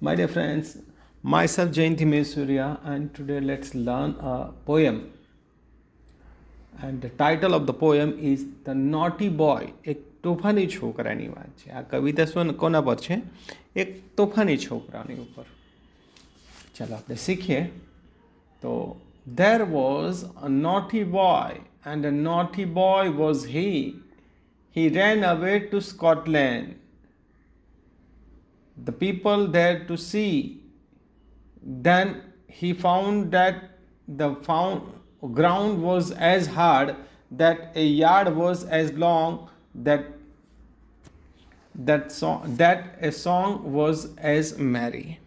My dear friends, myself Jayanti Mesurya, and today let's learn a poem. And the title of the poem is The Naughty Boy. એક તોફાની છોકરાની વાત છે. આ કવિતા કોના પર છે? એક તોફાની છોકરાની ઉપર. ચાલો આપણે શીખીએ. તો there was a naughty boy, and a naughty boy was he. He ran away to Scotland. The people there to see. Then he found that the ground was as hard, that a yard was as long, that a song was as merry.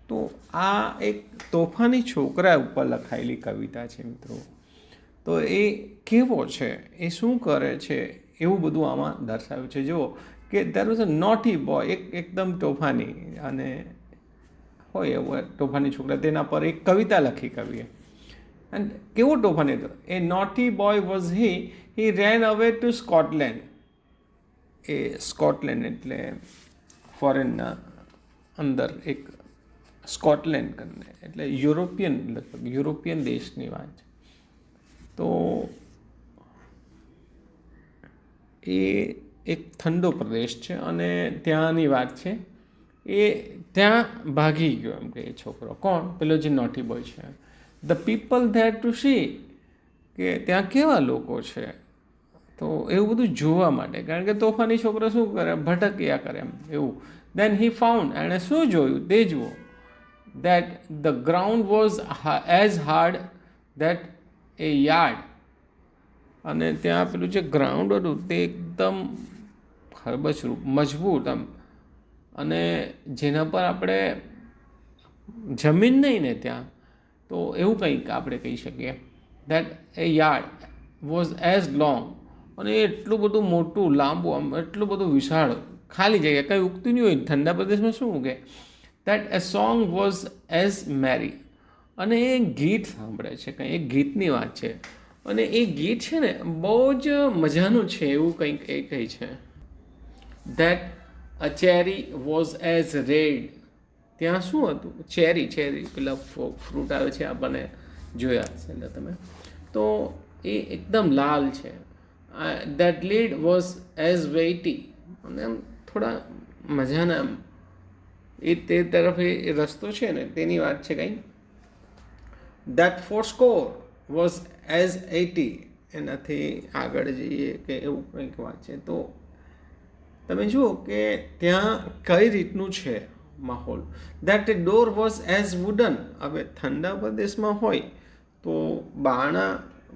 તો આ એક તોફાની છોકરા ઉપર લખાયેલી કવિતા છે મિત્રો. તો એ કેવો છે, એ શું કરે છે, એવું બધું આમાં દર્શાવ્યું છે. જુઓ કે there was a naughty boy, એકદમ તોફાની અને હોય એવું તોફાની છોકરા, તેના પર એક કવિતા લખી કવિએ. અને કેવો તોફાની હતો? એ નોટી બોય વોઝ હી રેન અવે ટુ સ્કોટલેન્ડ. એ સ્કોટલેન્ડ એટલે ફોરેનના અંદર એક સ્કોટલેન્ડ કરીને, એટલે યુરોપિયન દેશની વાત છે. તો એ એક ઠંડો પ્રદેશ છે અને ત્યાંની વાત છે. એ ત્યાં ભાગી ગયો એમ કે એ છોકરો. કોણ? પેલો જે નોટી બોય છે. The people there two C, કે ત્યાં કેવા લોકો છે, તો એવું બધું જોવા માટે. કારણ કે તોફાની છોકરો શું કરે? ભટક્યા કરે એમ એવું. દેન હી ફાઉન્ડ, એણે શું જોયું તે જુઓ. That the ground was as hard that A yard. અને ત્યાં પેલું જે ગ્રાઉન્ડ હતું તે એકદમ ખરબચરૂપ, મજબૂત આમ, અને જેના પર આપણે જમીન નહીં ને ત્યાં, તો એવું કંઈક આપણે કહી શકીએ. That A yard was as long, અને એટલું બધું મોટું, લાંબુ, આમ એટલું બધું વિશાળ, ખાલી જગ્યા, કંઈ ઉગતું નહીં હોય. ઠંડા પ્રદેશમાં શું ઉગે? That a song was as merry. અને એ ગીત સાંભળે છે, કંઈ એક ગીતની વાત છે. અને એ ગીત છે ને બહુ જ મજાનું છે, એવું કંઈક એ કહે છે. That a cherry was as red. ત્યાં શું હતું? ચેરી પેલા ફ્રૂટ આવે છે, આપણને જોયા હશે એટલે તમે. તો એ એકદમ લાલ છે. That lead was as weighty. અને આમ થોડા મજાના આમ એ તે તરફ એ રસ્તો છે ને તેની વાત છે કંઈ. That fourscore was as 80. એનાથી આગળ જઈએ કે એવું કંઈક વાત છે. તો તમે જુઓ કે ત્યાં કઈ રીતનું છે માહોલ. That A door was as wooden. હવે ઠંડા પ્રદેશમાં હોય તો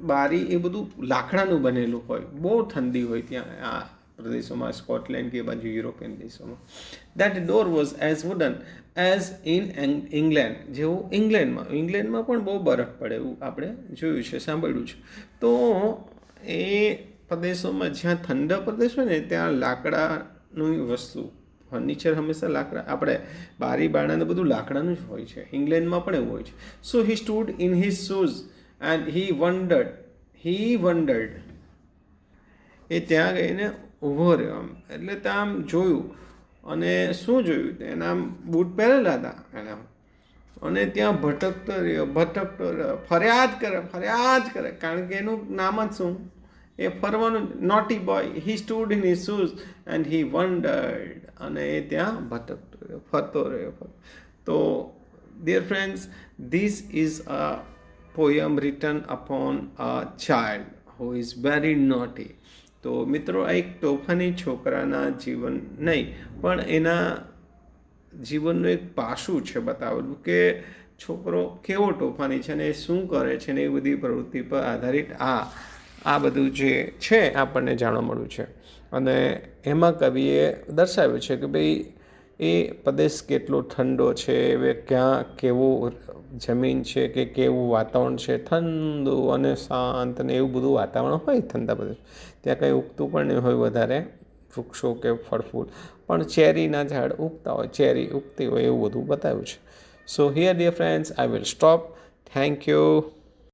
બારી એ બધું લાકડાનું બનેલું હોય, બહુ ઠંડી હોય ત્યાં આ પ્રદેશોમાં, સ્કોટલેન્ડ કે બાજુ યુરોપિયન દેશોમાં. That door was as wooden as in England. જેવું ઇંગ્લેન્ડમાં પણ બહુ બરફ પડે એવું આપણે જોયું છે, સાંભળ્યું છે. તો એ પ્રદેશોમાં જ્યાં ઠંડા પ્રદેશ હોય ને ત્યાં લાકડાની વસ્તુ, ફર્નિચર હંમેશા લાકડા, આપણે બારી બારણાને બધું લાકડાનું જ હોય છે. ઇંગ્લેન્ડમાં પણ એવું હોય છે. So he stood in his shoes and he wondered. એ ત્યાં ગઈને ઊભો રહ્યો આમ, એટલે ત્યાં આમ જોયું. અને શું જોયું? એના આમ બૂટ પહેરેલા હતા એના, અને ત્યાં ભટકતો રહ્યો, ફરિયાદ કરે. કારણ કે એનું નામ જ શું? એ ફરવાનું. Naughty boy, he stood in his shoes and he wondered. અને એ ત્યાં ભટકતો રહ્યો, ફરતો રહ્યો. તો dear friends, this is a poem written upon a child who is very naughty. તો મિત્રો, આ એક તોફાની છોકરાના જીવન નહીં પણ એના જીવનનું એક પાસું છે બતાવેલું, કે છોકરો કેવો તોફાની છે ને એ શું કરે છે ને એ બધી પ્રવૃત્તિ પર આધારિત આ બધું જે છે આપણને જાણવા મળ્યું છે. અને એમાં કવિએ દર્શાવ્યું છે કે ભાઈ એ પ્રદેશ કેટલો ઠંડો છે, હવે ક્યાં કેવું જમીન છે, કે કેવું વાતાવરણ છે, ઠંડુ અને શાંત ને એવું બધું વાતાવરણ હોય ઠંડા પ્રદેશ. ત્યાં કંઈ ઉગતું પણ નહીં હોય વધારે વૃક્ષો કે ફળફૂલ, પણ ચેરીના ઝાડ ઉગતા હોય, ચેરી ઉગતી હોય એવું બધું બતાવ્યું છે. So here dear friends, I will stop. Thank you.